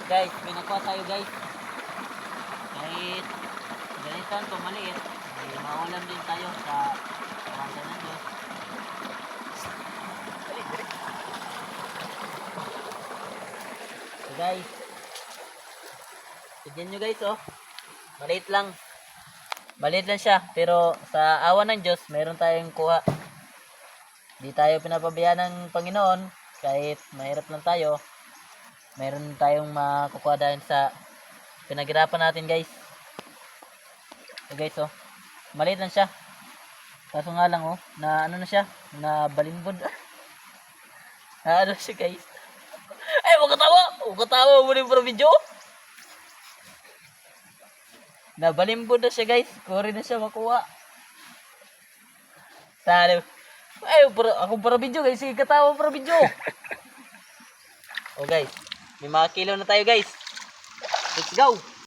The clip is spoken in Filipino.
Guys, pinakuha tayo guys. Kahit ganitan to maliit, ay maulam din tayo sa kawasan ng Diyos. So guys, tignan nyo guys oh. Maliit lang. Maliit lang siya, pero sa awa ng Diyos, meron tayong kuha. Di tayo pinapabayaan ng Panginoon, kahit mahirap lang tayo. Meron tayong makukuha dahil sa pinaghirapan natin guys. So guys oh, maliit lang siya. Kaso nga lang oh, na ano na siya, na balimbod. Na ano siya guys. Ay, huwag katawa mo rin para video. Nabalimbod na siya guys. Kuri na siya makuha. Sana. Ay, ako para video guys. Sige katawa para video. Oh guys. May mga kilo na tayo guys. Let's go.